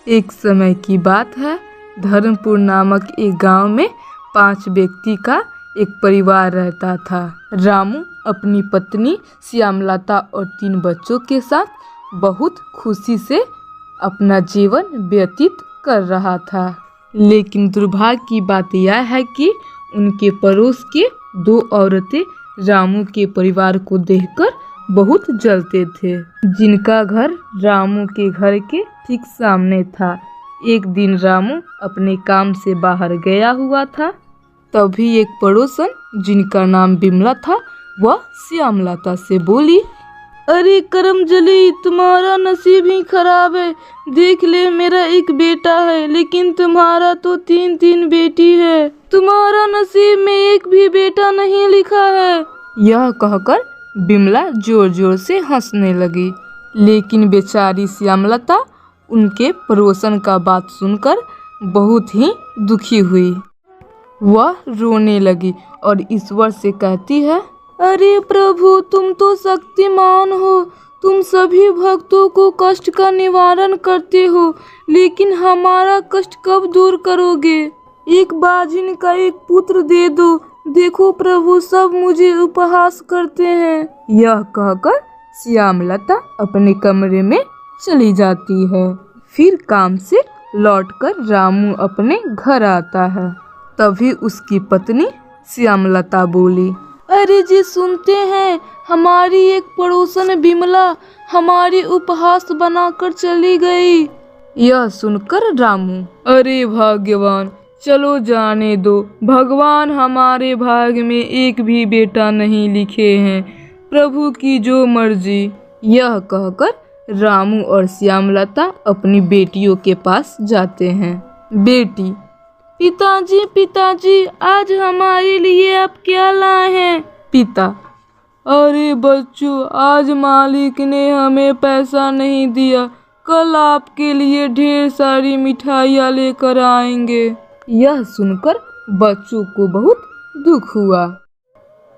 एक समय की बात है। धर्मपुर नामक एक गांव में 5 व्यक्ति का एक परिवार रहता था। रामू अपनी पत्नी श्यामलता और 3 बच्चों के साथ बहुत खुशी से अपना जीवन व्यतीत कर रहा था। लेकिन दुर्भाग्य की बात यह है कि उनके पड़ोस के 2 औरतें रामू के परिवार को देखकर बहुत जलते थे, जिनका घर रामू के घर के ठीक सामने था। एक दिन रामू अपने काम से बाहर गया हुआ था, तभी एक पड़ोसन जिनका नाम बिमला था, वह श्यामलता से बोली, अरे करमजली, तुम्हारा नसीब ही खराब है। देख ले, मेरा एक बेटा है, लेकिन तुम्हारा तो 3 बेटी है। तुम्हारा नसीब में एक भी बेटा नहीं लिखा है। यह कहकर बिमला जोर जोर से हंसने लगी। लेकिन बेचारी श्यामलता उनके पड़ोसन का बात सुनकर बहुत ही दुखी हुई। वह रोने लगी और ईश्वर से कहती है, अरे प्रभु, तुम तो शक्तिमान हो। तुम सभी भक्तों को कष्ट का निवारण करते हो, लेकिन हमारा कष्ट कब दूर करोगे? एक बाजिन का एक पुत्र दे दो। देखो प्रभु, सब मुझे उपहास करते हैं। यह कहकर श्यामलता अपने कमरे में चली जाती है। फिर काम से लौटकर रामू अपने घर आता है। तभी उसकी पत्नी श्यामलता बोली, अरे जी, सुनते हैं हमारी एक पड़ोसन बिमला हमारी उपहास बनाकर चली गई। यह सुनकर रामू, अरे भाग्यवान, चलो जाने दो। भगवान हमारे भाग्य में एक भी बेटा नहीं लिखे हैं। प्रभु की जो मर्जी। यह कहकर रामू और श्यामलता अपनी बेटियों के पास जाते हैं। बेटी, पिताजी, आज हमारे लिए आप क्या लाए हैं? पिता, अरे बच्चों, आज मालिक ने हमें पैसा नहीं दिया। कल आपके लिए ढेर सारी मिठाइयाँ लेकर आएंगे। यह सुनकर बच्चों को बहुत दुख हुआ।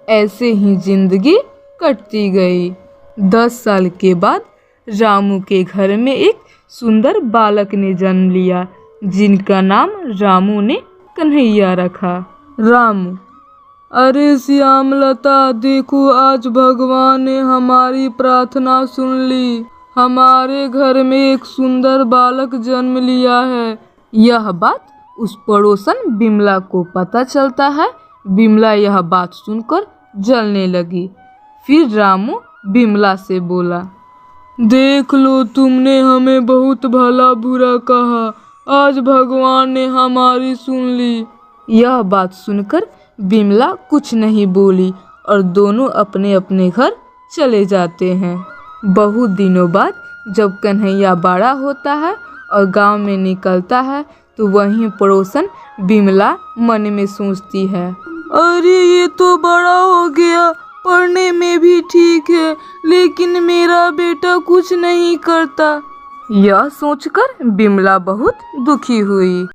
ऐसे ही जिंदगी कटती गई। 10 साल के बाद रामू के घर में एक सुंदर बालक ने जन्म लिया, जिनका नाम रामू ने कन्हैया रखा। रामू, अरे श्यामलता, देखो, आज भगवान ने हमारी प्रार्थना सुन ली। हमारे घर में एक सुंदर बालक जन्म लिया है। यह बात उस पड़ोसन बिमला को पता चलता है। बिमला यह बात सुनकर जलने लगी। फिर रामू बिमला से बोला, देख लो, तुमने हमें बहुत भला बुरा कहा। आज भगवान ने हमारी सुन ली। यह बात सुनकर बिमला कुछ नहीं बोली और दोनों अपने अपने घर चले जाते हैं। बहुत दिनों बाद जब कन्हैया बड़ा होता है और गांव में निकलता है, तो वहीं पड़ोसन बिमला मन में सोचती है, अरे ये तो बड़ा हो गया, पढ़ने में भी ठीक है, लेकिन मेरा बेटा कुछ नहीं करता। यह सोचकर बिमला बहुत दुखी हुई।